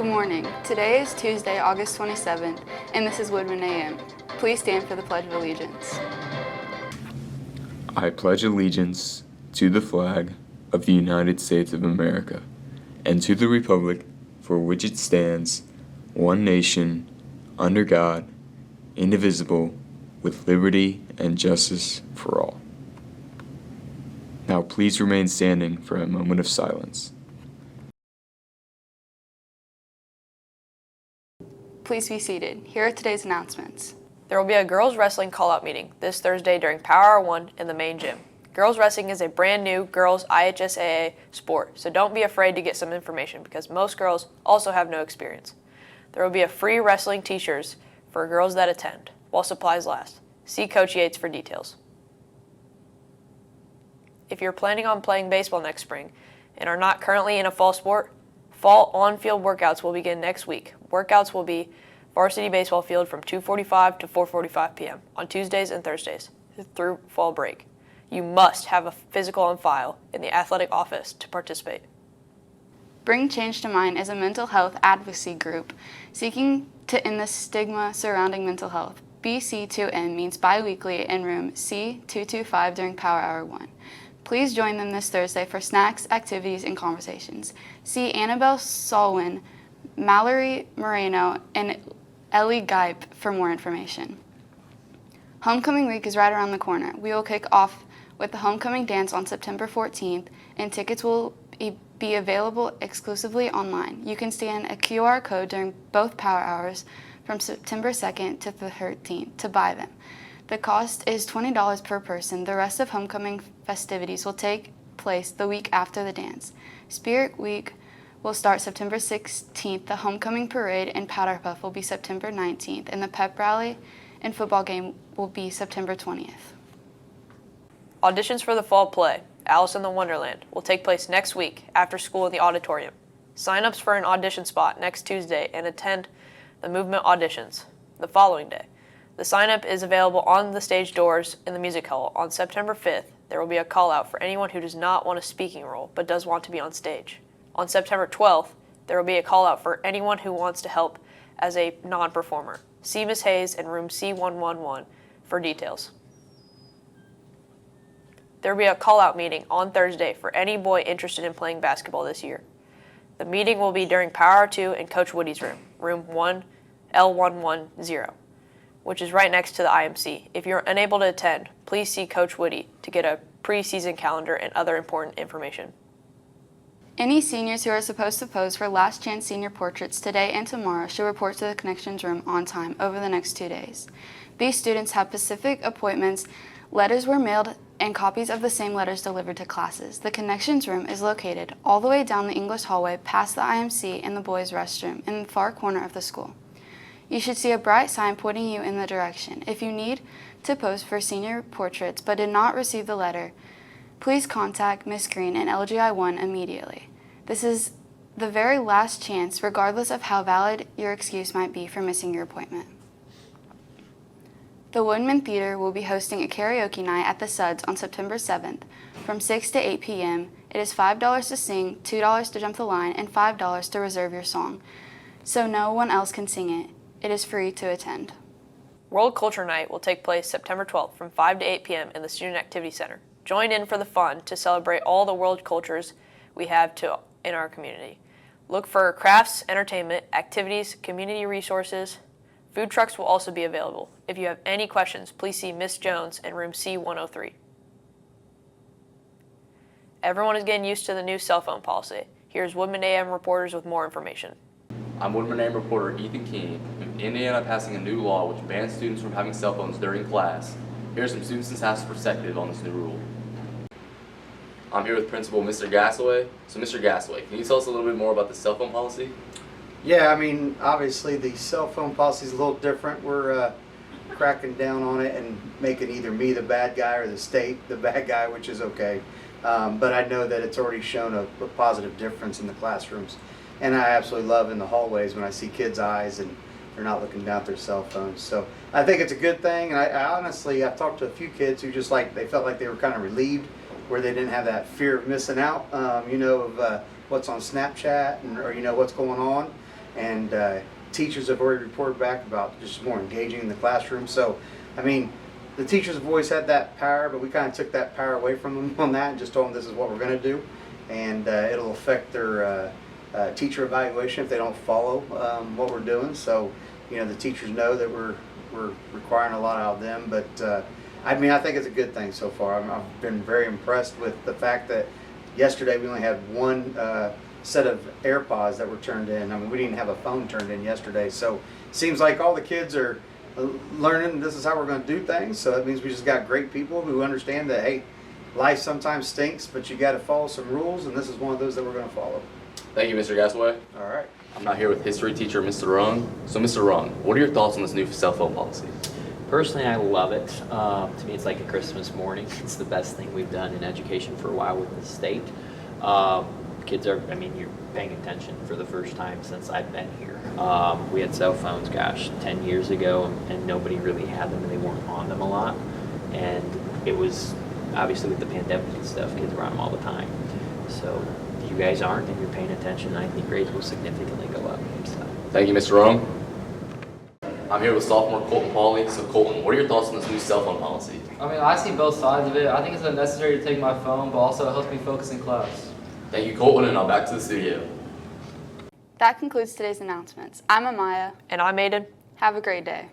morning. Today is Tuesday, August 27th, and this is Woodman AM. Please stand for the Pledge of Allegiance. I pledge allegiance to the flag of the United States of America and to the republic for which it stands, one nation, under God, indivisible, with liberty and justice for all. Now please remain standing for a moment of silence. Please be seated. Here are today's announcements. There will be a girls wrestling call-out meeting this Thursday during Power Hour 1 in the main gym. Girls wrestling is a brand new girls IHSAA sport, so don't be afraid to get some information because most girls also have no experience. There will be a free wrestling t-shirts for girls that attend, while supplies last. See Coach Yates for details. If you're planning on playing baseball next spring and are not currently in a fall sport, fall on-field workouts will begin next week. Workouts will be varsity baseball field from 2:45 to 4:45 p.m. on Tuesdays and Thursdays through fall break. You must have a physical on file in the athletic office to participate. Bring Change to Mind is a mental health advocacy group seeking to end the stigma surrounding mental health. BC2M meets bi-weekly in room C225 during Power Hour 1. Please join them this Thursday for snacks, activities, and conversations. See Annabelle Solwin, Mallory Moreno, and Ellie Gipe for more information. Homecoming week is right around the corner. We will kick off with the homecoming dance on September 14th, and tickets will be available exclusively online. You can scan a QR code during both Power Hours from September 2nd to the 13th to buy them. The cost is $20 per person. The rest of homecoming festivities will take place the week after the dance. Spirit Week will start September 16th. The homecoming parade and powder puff will be September 19th, and the pep rally and football game will be September 20th. Auditions for the fall play, Alice in the Wonderland, will take place next week after school in the auditorium. Sign-ups for an audition spot next Tuesday and attend the movement auditions the following day. The sign-up is available on the stage doors in the music hall. On September 5th, there will be a call-out for anyone who does not want a speaking role but does want to be on stage. On September 12th, there will be a call-out for anyone who wants to help as a non-performer. See Ms. Hayes in room C111 for details. There will be a call-out meeting on Thursday for any boy interested in playing basketball this year. The meeting will be during Power Hour 2 in Coach Woody's room, room 1L110, which is right next to the IMC. If you're unable to attend, please see Coach Woody to get a preseason calendar and other important information. Any seniors who are supposed to pose for Last Chance Senior Portraits today and tomorrow should report to the Connections Room on time over the next 2 days. These students have specific appointments, letters were mailed, and copies of the same letters delivered to classes. The Connections Room is located all the way down the English hallway past the IMC and the boys' restroom in the far corner of the school. You should see a bright sign pointing you in the direction. If you need to pose for senior portraits but did not receive the letter, please contact Ms. Green and LGI 1 immediately. This is the very last chance, regardless of how valid your excuse might be for missing your appointment. The Woodman Theater will be hosting a karaoke night at the Suds on September 7th from 6 to 8 p.m. It is $5 to sing, $2 to jump the line, and $5 to reserve your song, so no one else can sing it. It is free to attend. World Culture Night will take place September 12th from 5 to 8 p.m. in the Student Activity Center. Join in for the fun to celebrate all the world cultures we have in our community. Look for crafts, entertainment, activities, community resources. Food trucks will also be available. If you have any questions, please see Miss Jones in room C103. Everyone is getting used to the new cell phone policy. Here's Woodman AM reporters with more information. I'm Woodman AM reporter Ethan Keeney, with Indiana passing a new law which bans students from having cell phones during class. Here are some students and staff's perspective on this new rule. I'm here with Principal Mr. Gasaway. So Mr. Gasaway, can you tell us a little bit more about the cell phone policy? Yeah, I mean, obviously the cell phone policy is a little different. We're cracking down on it and making either me the bad guy or the state the bad guy, which is okay. But I know that it's already shown a positive difference in the classrooms. And I absolutely love in the hallways when I see kids' eyes and they're not looking down at their cell phones. So I think it's a good thing. And I honestly, I've talked to a few kids who just they felt like they were kind of relieved where they didn't have that fear of missing out, of what's on Snapchat or what's going on. and teachers have already reported back about just more engaging in the classroom. So, I mean, the teachers have always had that power, but we kind of took that power away from them on that and just told them this is what we're going to do, and it'll affect their teacher evaluation if they don't follow what we're doing. So, you know, the teachers know that we're requiring a lot out of them, but I mean, I think it's a good thing so far. I've been very impressed with the fact that yesterday we only had one set of AirPods that were turned in. I mean, we didn't have a phone turned in yesterday, so it seems like all the kids are learning this is how we're going to do things. So that means we just got great people who understand that, hey, life sometimes stinks, but you got to follow some rules, and this is one of those that we're going to follow. Thank you, Mr. Gasaway. All right. I'm now here with history teacher Mr. Rung. So, Mr. Rung, what are your thoughts on this new cell phone policy? Personally, I love it. To me, it's like a Christmas morning. It's the best thing we've done in education for a while with the state. Kids are, I mean, you're paying attention for the first time since I've been here. We had cell phones, gosh, 10 years ago, and nobody really had them, and they weren't on them a lot. And it was, obviously with the pandemic and stuff, kids were on them all the time. So you guys aren't, and you're paying attention, I think grades will significantly go up. So. Thank you, Mr. Rung. I'm here with sophomore Colton Pauley. So, Colton, what are your thoughts on this new cell phone policy? I mean, I see both sides of it. I think it's unnecessary to take my phone, but also it helps me focus in class. Thank you, Colton, and now back to the studio. That concludes today's announcements. I'm Amaya. And I'm Aiden. Have a great day.